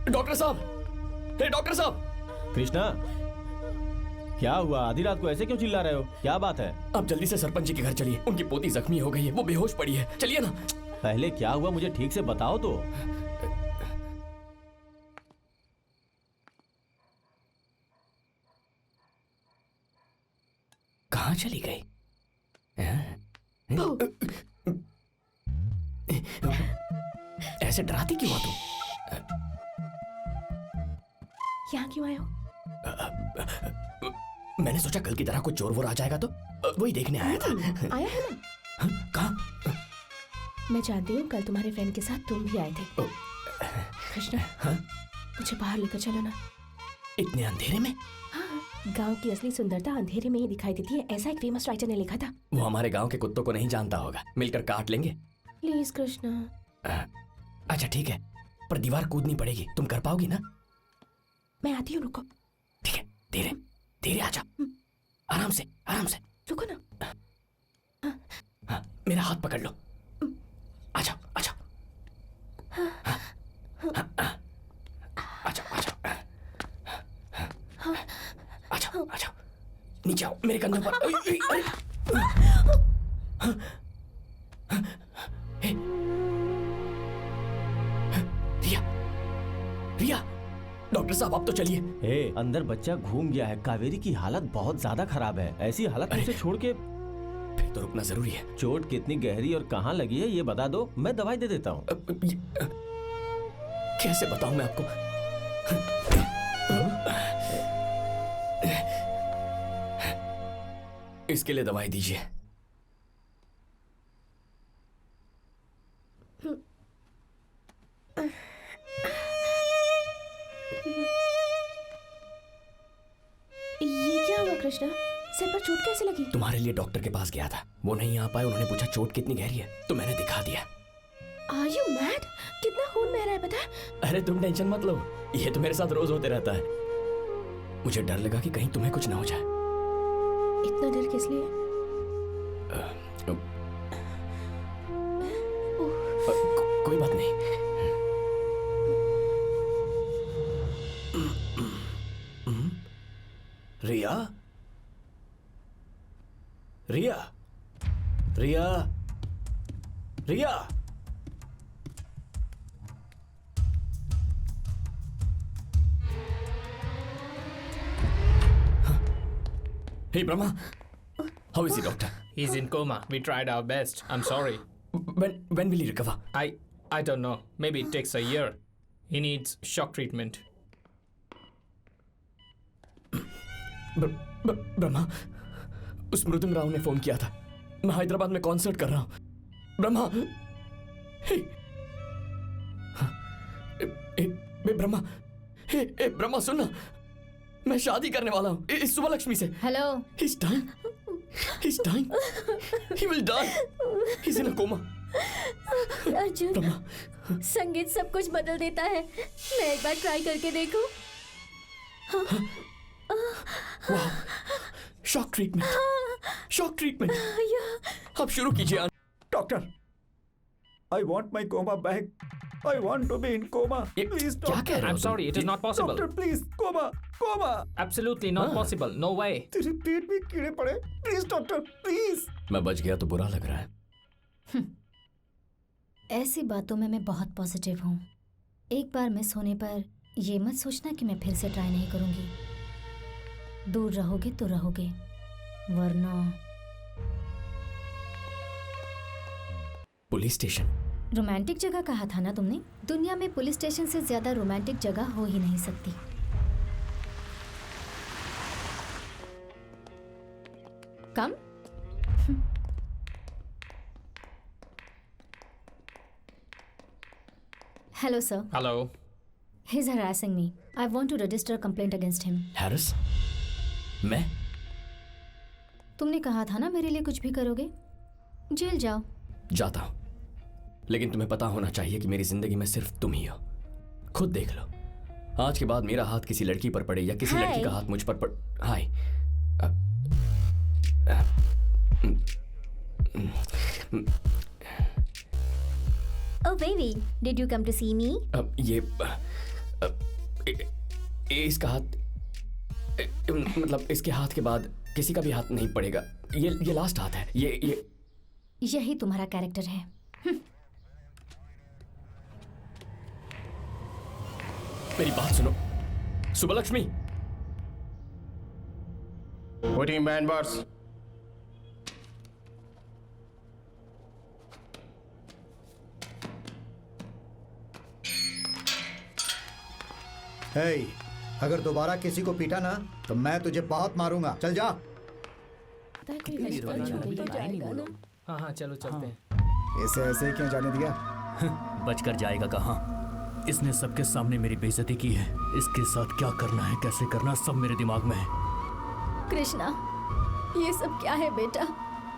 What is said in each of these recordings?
Doctor साहब, हे doctor साहब। कृष्णा, क्या हुआ? आधी रात को ऐसे क्यों चिल्ला रहे हो? क्या बात है? आप जल्दी से सरपंच जी के घर चलिए, उनकी पोती जख्मी हो गई है, वो बेहोश पड़ी है। चलिए ना। पहले क्या हुआ मुझे ठीक से बताओ तो। कहाँ चली गई? ऐसे डराती क्यों हो तुम? यहाँ क्यों आए हो? मैंने सोचा कल की तरह कोई चोर वोर आ जाएगा तो वही देखने आया था। आया है ना? कहाँ? मैं जानती हूँ कल तुम्हारे फ्रेंड के साथ तुम भी आए थे। कृष्णा, मुझे बाहर लेकर चलो ना। इतने अंधेरे में? हाँ, गांव की असली सुंदरता अंधेरे में ही दिखाई देती है, ऐसा एक फेमस राइटर ने लिखा था। वो हमारे गांव के कुत्तों को नहीं जानता होगा, मिलकर काट लेंगे। प्लीज कृष्णा। अच्छा ठीक है, पर दीवार कूदनी पड़ेगी, तुम कर पाओगी ना? मैं आती हूँ, रुको। ठीक है, धीरे धीरे आ जाओ, आराम से आराम से। रुको ना। हाँ, मेरा हाथ पकड़ लो। आ जाओ आ जाओ। आ जाओ आ जाओ आ जाओ आ जाओ, नीचे आओ मेरे कंधों पर। रिया, रिया, डॉक्टर साहब आप तो चलिए। अंदर बच्चा घूम गया है। कावेरी की हालत बहुत ज्यादा खराब है। ऐसी हालत में उसे छोड़ के फिर तो रुकना जरूरी है। चोट कितनी गहरी और कहाँ लगी है ये बता दो, मैं दवाई दे देता हूँ। कैसे बताऊं मैं आपको? इसके लिए दवाई दीजिए। ये क्या हुआ कृष्णा? सिर पर चोट कैसे लगी? तुम्हारे लिए डॉक्टर के पास गया था, वो नहीं आ पाए। उन्होंने पूछा चोट कितनी गहरी है, तो मैंने दिखा दिया। Are you mad? कितना खून बह रहा है पता है? अरे तुम टेंशन मत लो, ये तो मेरे साथ रोज होते रहता है। मुझे डर लगा कि कहीं तुम्हें कुछ ना हो जाए। इतना डर किस लिए? कोई बात नहीं। रिया, रिया, रिया, रिया। Hey Brahma, how is he, doctor? He's in coma. We tried our best. I'm sorry. When will he recover? I don't know. Maybe it takes a year. He needs shock treatment. Brahma, उस मृदुंग राव ने phone किया था। मैं हैदराबाद में concert कर रहा हूं। ब्रह्मा, ब्रह्मा, ब्रह्मा सुनना, मैं शादी करने वाला हूँ इस सुबह लक्ष्मी से। Hello. He's dying. He's dying. He will die. He's in a coma. Arjun, संगीत सब कुछ बदल देता है। मैं एक बार ट्राई करके देखूं? Wow. Shock treatment. Shock treatment. अब शुरू कीजिए। Doctor, I want my coma back. I want to be in coma. Please, क्या doctor. कह रहे हो? I'm sorry. It is not possible. Doctor, please, coma, coma. Absolutely not possible. No way. तेरे पेट में कीड़े पड़े। Please, doctor, please. मैं बच गया तो बुरा लग रहा है। ऐसी बातों में मैं बहुत पॉजिटिव हूँ। एक बार मिस होने पर ये मत सोचना कि मैं फिर से ट्राई नहीं करूँगी। दूर रहोगे तो रहोगे, वरना पुलिस स्टेशन। रोमांटिक जगह कहा था ना तुमने? दुनिया में पुलिस स्टेशन से ज्यादा रोमांटिक जगह हो ही नहीं सकती। कम। Hello, sir. Hello. He's harassing me. I want to register a complaint against him. Harris, मैं? तुमने कहा था ना मेरे लिए कुछ भी करोगे। जेल जाओ। जाता हूं, लेकिन तुम्हें पता होना चाहिए कि मेरी जिंदगी में सिर्फ तुम ही हो। खुद देख लो, आज के बाद मेरा हाथ किसी लड़की पर पड़े या किसी लड़की का हाथ मुझ पर पड़। हाय। Oh baby, did you come to see me? अब ये इसका हाथ मतलब इसके हाथ के बाद किसी का भी हाथ नहीं पड़ेगा। ये लास्ट हाथ है। ये यही तुम्हारा कैरेक्टर है। मेरी बात सुनो सुबलक्ष्मी। Putting man bars. हे, अगर दोबारा किसी को पीटा ना तो मैं तुझे बहुत मारूंगा। चल जा। हाँ हाँ चलो चलते हैं। इसे ऐसे ही क्यों जाने दिया? बचकर जाएगा कहाँ? इसने सबके सामने मेरी बेइज्जती की है। इसके साथ क्या करना है, कैसे करना, सब मेरे दिमाग में है। कृष्णा, ये सब क्या है बेटा?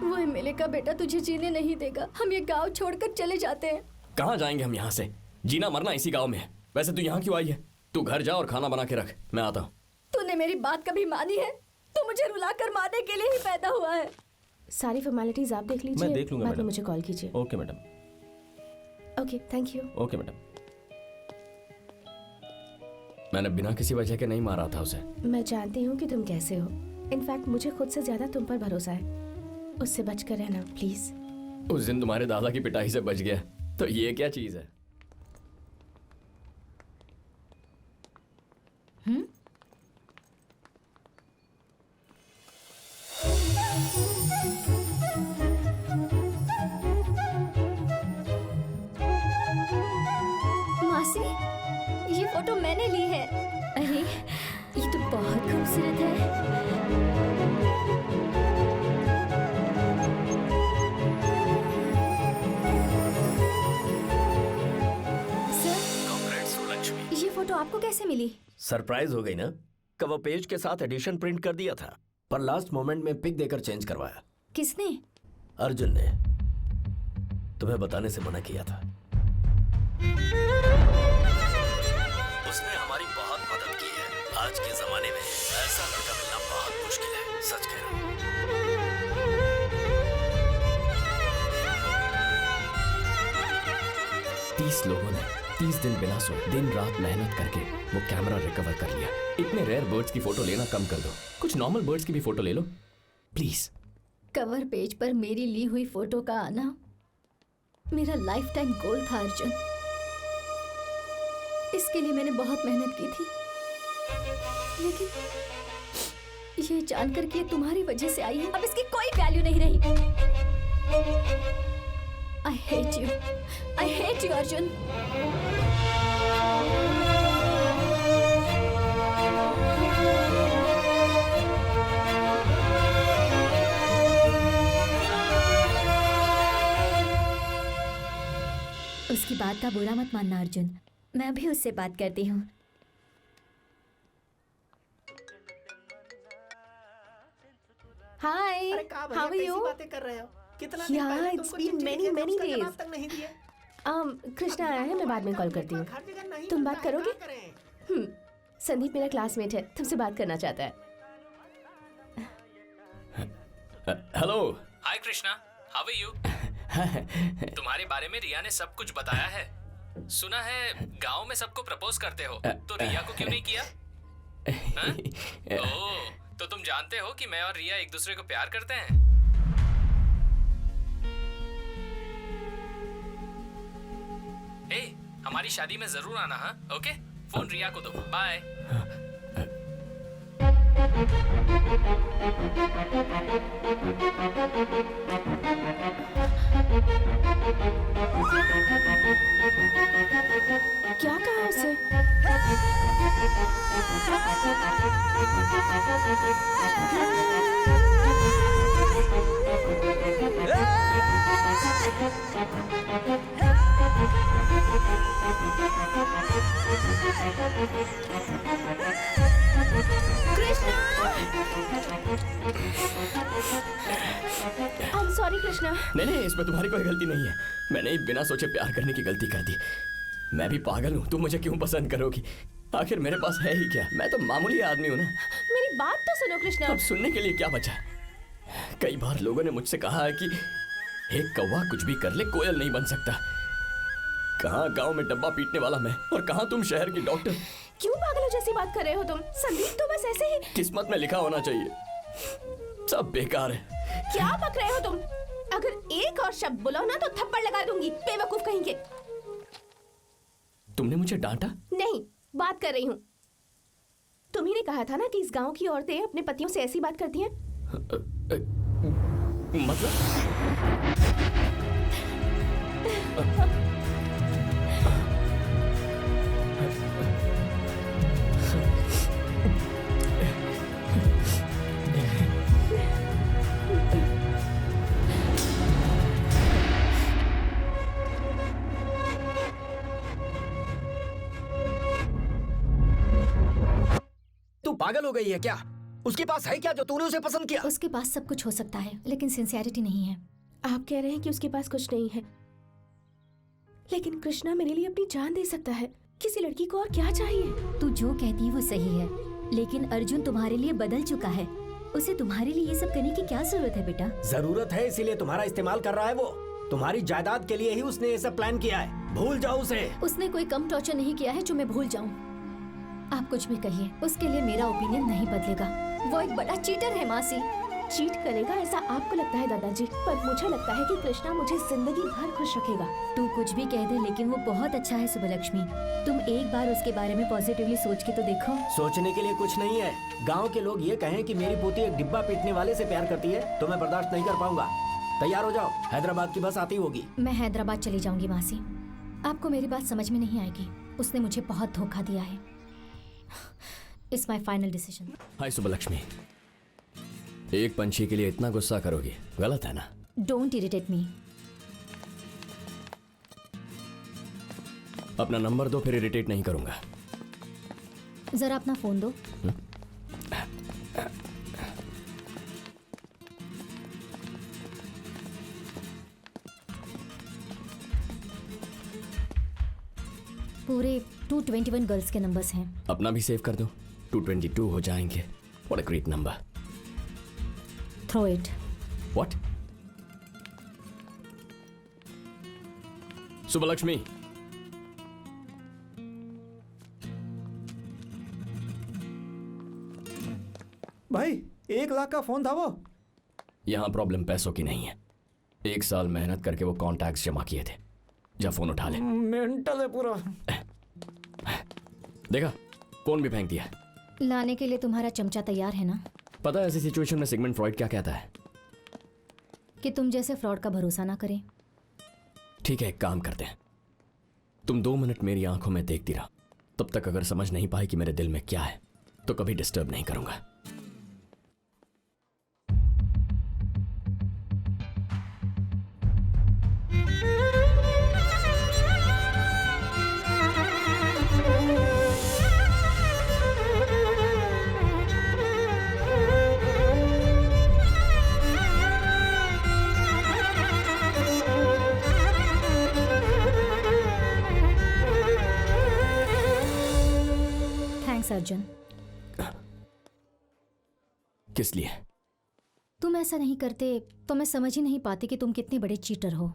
वो एमएलए का बेटा तुझे जीने नहीं देगा। हम ये गांव छोड़कर चले जाते हैं। कहाँ जाएंगे हम यहाँ से? जीना मरना इसी गांव में है। वैसे तू यहाँ क्यों आई है? तू घर जा और खाना बना के रख, मैं आता हूँ। तूने मेरी बात कभी मानी है? तू मुझे रुलाकर मारने के लिए ही पैदा हुआ है। सारी फॉर्मेलिटीज आप देख लीजिए। मैं देख लूंगा बाद में मैडम। मुझे कॉल कीजिए। Okay madam. Okay, thank you. Okay madam. मैंने बिना किसी वजह के नहीं मारा था उसे। मैं जानती हूँ कि तुम कैसे हो। इनफैक्ट मुझे खुद से ज्यादा तुम पर भरोसा है। उससे बचकर रहना प्लीज। उस दिन तुम्हारे दादा की पिटाई से बच गया, तो ये क्या चीज है? मासी, ये फोटो मैंने ली है। अरे, ये तो बहुत खूबसूरत है। सर, ये फोटो आपको कैसे मिली? सरप्राइज हो गई ना? कवर पेज के साथ एडिशन प्रिंट कर दिया था, पर लास्ट मोमेंट में पिक देकर चेंज करवाया। किसने? अर्जुन ने। तुम्हें बताने से मना किया था। उसने हमारी बहुत मदद की है। आज के जमाने में ऐसा लड़का मिलना बहुत मुश्किल है, सच कह रहा हूं। 30 लोगों ने 30 दिन बिना सोए दिन रात मेहनत करके वो कैमरा रिकवर कर लिया। इतने रेयर बर्ड्स की फोटो लेना कम कर दो, कुछ नॉर्मल बर्ड्स की भी फोटो ले लो प्लीज। कवर पेज पर मेरी ली हुई फोटो का आना मेरा लाइफ टाइम गोल था अर्जुन। इसके लिए मैंने बहुत मेहनत की थी, लेकिन ये जानकर कि ये तुम्हारी वजह से आई है, अब इसकी कोई वैल्यू नहीं रही। I hate you Arjun. उसकी बात का बुरा मत मानना अर्जुन, मैं भी उससे बात करती हूँ। हाय, हाउ आर यू? बातें कर रहे हो? कितना Yeah, it's been many days. तक नहीं दिए। कृष्णा आया है, मैं बाद में कॉल करती हूँ। हर जगह नहीं तुम मिलता बात है, करोगे? क्या करें? संदीप मेरा क्लासमेट है, तुमसे बात करना चाहता है। Hello. Hi Krishna, how are you? तुम्हारे बारे में रिया ने सब कुछ बताया है। सुना है गांव में सबको प्रपोज करते हो, तो रिया को क्यों नहीं किया? ओह, तो तुम जानते हो कि मैं और रिया एक दूसरे को प्यार करते हैं। ए, हमारी शादी में जरूर आना। हाँ, ओके? फोन रिया को दो। बाय। क्या कहा उसे? सॉरी कृष्णा। नहीं, इसमें तुम्हारी कोई गलती नहीं है। मैंने बिना सोचे प्यार करने की गलती कर दी। मैं भी पागल हूँ, तुम मुझे क्यों पसंद करोगी? आखिर मेरे पास है ही क्या? मैं तो मामूली आदमी हूँ ना। मेरी बात तो सुनो कृष्णा। अब सुनने के लिए क्या बचा? कई बार लोगों ने मुझसे कहा है कि एक कौवा कुछ भी कर ले, कोयल नहीं बन सकता। कहाँ गांव में डब्बा पीटने वाला मैं और कहाँ तुम शहर की डॉक्टर। क्यों पागलों जैसी बात कर रहे हो तुम? संदीप तो बस ऐसे ही। किस्मत में लिखा होना चाहिए, सब बेकार है। क्या बक रहे हो तुम? अगर एक और शब्द बोलो ना तो थप्पड़ लगा दूंगी, बेवकूफ कहेंगे। तुमने मुझे डांटा? नहीं, बात कर रही हूँ। तुम्ही ने कहा था ना कि इस गांव की औरतें अपने पतियों से ऐसी बात करती हैं। तू पागल हो गई है क्या? उसके पास है क्या जो तूने उसे पसंद किया? उसके पास सब कुछ हो सकता है लेकिन सिंसियरिटी नहीं है। आप कह रहे हैं कि उसके पास कुछ नहीं है, लेकिन कृष्णा मेरे लिए अपनी जान दे सकता है। किसी लड़की को और क्या चाहिए? तू जो कहती है वो सही है, लेकिन अर्जुन तुम्हारे लिए बदल चुका है। उसे तुम्हारे लिए ये सब करने की क्या जरूरत है बेटा? जरूरत है, इसीलिए तुम्हारा इस्तेमाल कर रहा है वो। तुम्हारी जायदाद के लिए ही उसने ये सब प्लान किया है। भूल जाओ उसे। उसने कोई कम टॉर्चर नहीं किया है जो मैं भूल जाऊं। आप कुछ भी कहिए, उसके लिए मेरा ओपिनियन नहीं बदलेगा। वो एक बड़ा चीटर है मासी। चीट करेगा ऐसा आपको लगता है दादाजी, पर मुझे लगता है कि कृष्णा मुझे जिंदगी भर खुश रखेगा। तू कुछ भी कह दे लेकिन वो बहुत अच्छा है सुबलक्ष्मी। तुम एक बार उसके बारे में पॉजिटिवली सोच के तो देखो। सोचने के लिए कुछ नहीं है। गांव के लोग ये कहें कि मेरी पोती एक डिब्बा पीटने वाले से प्यार करती है तो मैं बर्दाश्त नहीं कर पाऊंगा। तैयार हो जाओ, हैदराबाद की बस आती होगी। मैं हैदराबाद चली जाऊंगी मासी। आपको मेरी बात समझ में नहीं आएगी। उसने मुझे बहुत धोखा दिया है। It's my final decision. Hi Subbulakshmi, एक पंछी के लिए इतना गुस्सा करोगी? गलत है ना? Don't irritate me. अपना नंबर दो, फिर इरिटेट नहीं करूंगा। जरा अपना फोन दो। पूरे 221 गर्ल्स के नंबर्स हैं। अपना भी सेव कर दो, 222 हो जाएंगे। What a great number. Throw it. What? Subbalakshmi, भाई 1 लाख का फोन था वो। यहां प्रॉब्लम पैसों की नहीं है। 1 साल मेहनत करके वो कॉन्टैक्ट्स जमा किए थे। जा फोन उठा ले। मेंटल है पूरा। देखा, फोन भी फेंक दिया। लाने के लिए तुम्हारा चमचा तैयार है ना? पता है ऐसी सिचुएशन में सिगमंड फ्रॉइड क्या कहता है? कि तुम जैसे फ्रॉड का भरोसा ना करें। ठीक है, एक काम करते हैं। तुम 2 मिनट मेरी आंखों में देखती रहो। तब तक अगर समझ नहीं पाई कि मेरे दिल में क्या है तो कभी डिस्टर्ब नहीं करूंगा। थैंक्स अर्जुन। किस लिए? तुम ऐसा नहीं करते तो मैं समझ ही नहीं पाती कि तुम कितने बड़े चीटर हो।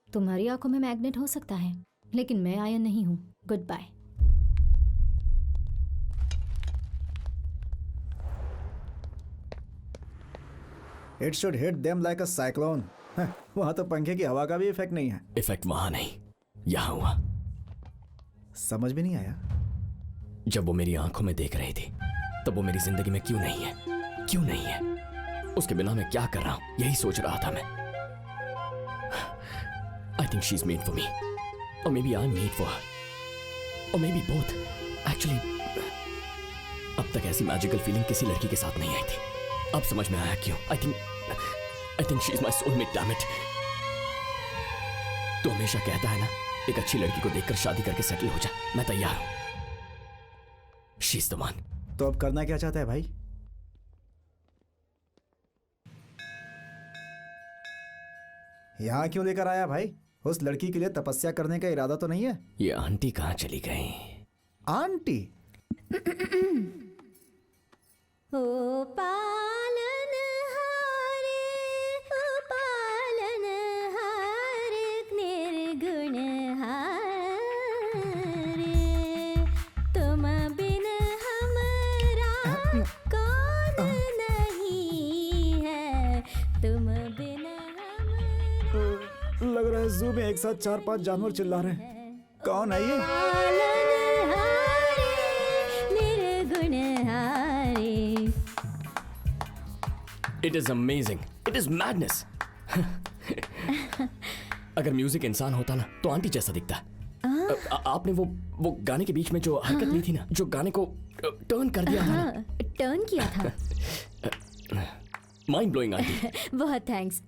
तुम्हारी आंखों में मैग्नेट हो सकता है लेकिन मैं आयन नहीं हूं। Good bye. It should hit them like a cyclone. वहां तो पंखे की हवा का भी इफेक्ट नहीं है। इफेक्ट वहां नहीं, यहां हुआ। समझ भी नहीं आया। जब वो मेरी आंखों में देख रही थी तब वो मेरी जिंदगी में क्यों नहीं है? क्यों नहीं है? उसके बिना मैं क्या कर रहा हूं, यही सोच रहा था मैं। I think she is made for me, और maybe I am made for her, और मे बी बोथ। एक्चुअली अब तक ऐसी मैजिकल फीलिंग किसी लड़की के साथ नहीं आई थी। अब समझ में आया क्यों। आई think she is my soulmate, damn it. तो हमेशा कहता है ना, एक अच्छी लड़की को देखकर शादी करके सेटल हो जा। मैं तैयार हूं। She is the one. तो अब करना क्या चाहता है भाई? यहां क्यों लेकर आया भाई? उस लड़की के लिए तपस्या करने का इरादा तो नहीं है? ये आंटी कहाँ चली गई? आंटी? ओ पालन हारे, ओ पालन हारे, निर्गुण लग रहा है जू में एक साथ 4-5 जानवर चिल्ला रहे हैं। कौन है ये? It is amazing, it is madness. अगर म्यूजिक इंसान होता ना तो आंटी जैसा दिखता। आपने वो गाने के बीच में जो हरकत ली थी ना, जो गाने को टर्न कर दिया था ना। टर्न किया था। Mind blowing aunty. बहुत थैंक्स।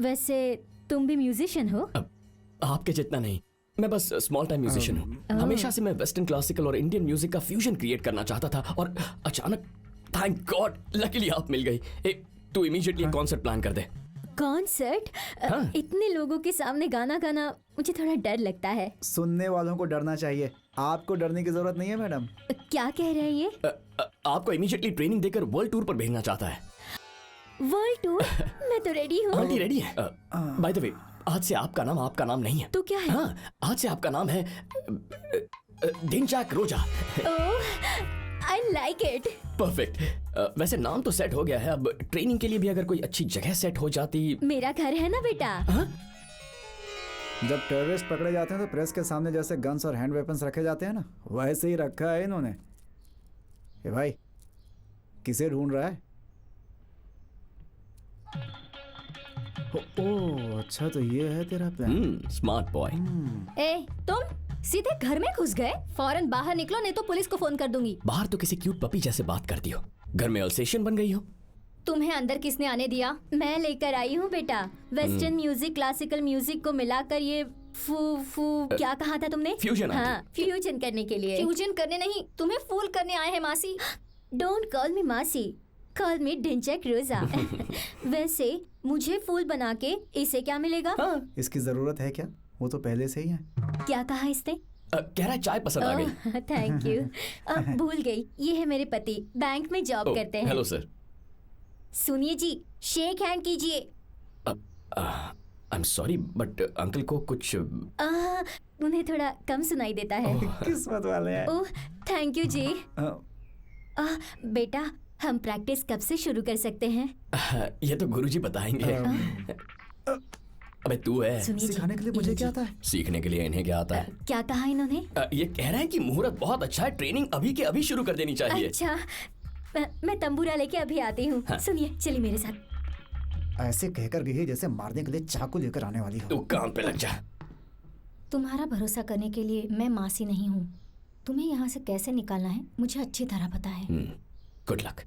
वैसे तुम भी म्यूजिशियन हो? आपके जितना नहीं, मैं बस स्मॉल टाइम म्यूजिशियन हूँ। हमेशा से मैं वेस्टर्न क्लासिकल और इंडियन म्यूजिक का फ्यूजन क्रिएट करना चाहता था और अचानक थैंक गॉड लकीली आप मिल गई। तू इमीडिएटली एक कॉन्सर्ट प्लान कर दे। कॉन्सर्ट? इतने लोगों के सामने गाना गाना मुझे थोड़ा डर लगता है। सुनने वालों को डरना चाहिए, आपको डरने की जरूरत नहीं है मैडम। क्या कह रहे हैं ये? आपको इमीडिएटली ट्रेनिंग देकर वर्ल्ड टूर पर भेजना चाहता है। World tour? मैं तो रेडी हूँ। आंटी रेडी है? बाय द वे, आज से आपका नाम आपका नाम नहीं है। तो क्या है? हाँ, आज से आपका नाम है डिंचाक रोजा। I like it. परफेक्ट। वैसे नाम तो सेट हो गया है, अब ट्रेनिंग के लिए भी अगर कोई अच्छी जगह सेट हो जाती। मेरा घर है ना बेटा। जब टेररिस्ट पकड़े जाते हैं तो प्रेस के सामने जैसे गन्स और हैंड वेपन्स रखे जाते हैं ना, वैसे ही रखा है इन्होंने। ए भाई, किसे ढूंढ रहा है? ओह अच्छा, तो ये है तेरा प्लान। Smart boy. ए, तुम सीधे घर में घुस गए? फौरन बाहर निकलो नहीं तो पुलिस को फोन कर दूंगी। बाहर तो किसी क्यूट पपी जैसे बात करती हो, घर में अल्सेशन बन गई हो। तुम्हें अंदर किसने आने दिया? मैं लेकर आई हूँ बेटा। वेस्टर्न म्यूजिक क्लासिकल म्यूजिक को मिलाकर ये क्या कहा था तुमने? फ्यूजन। हाँ, फ्यूजन करने के लिए। फ्यूजन करने नहीं, तुम्हें फूल करने आए हैं मासी। डोंट कॉल मी मासी, कॉल मी डिंचक रोजा। वैसे मुझे फूल बना के इसे क्या मिलेगा? इसकी जरूरत है क्या? वो तो पहले से ही है। क्या कहा इसने? कह रहा है चाय पसंद आ गई। Thank you. भूल गई, ये है मेरे पति, बैंक में जॉब करते हैं। Hello sir. सुनिए जी, शेक हैंड कीजिए। I am sorry but uncle को कुछ उन्हें थोड़ा कम सुनाई देता है। किस्मत वाले हैं। ओह थैंक यू जी। बेटा, हम प्रैक्टिस कब से शुरू कर सकते हैं? ये तो गुरुजी बताएंगे। अबे तू है। सिखाने के लिए मुझे क्या आता है? सीखने के लिए इन्हें क्या आता है? क्या कहा इन्होंने? ये कह रहे हैं कि मुहूर्त बहुत अच्छा है, ट्रेनिंग अभी के अभी शुरू कर देनी चाहिए। अच्छा, मैं तंबूरा लेके अभी आती हूँ। सुनिए, चलिए मेरे साथ। ऐसे कहकर गई है जैसे मारने के लिए चाकू लेकर आने वाली हो। तू काम पे लग जा। तुम्हारा भरोसा करने के लिए मैं मासी नहीं हूँ। तुम्हें यहाँ से कैसे निकालना है मुझे अच्छी तरह पता है। Good luck.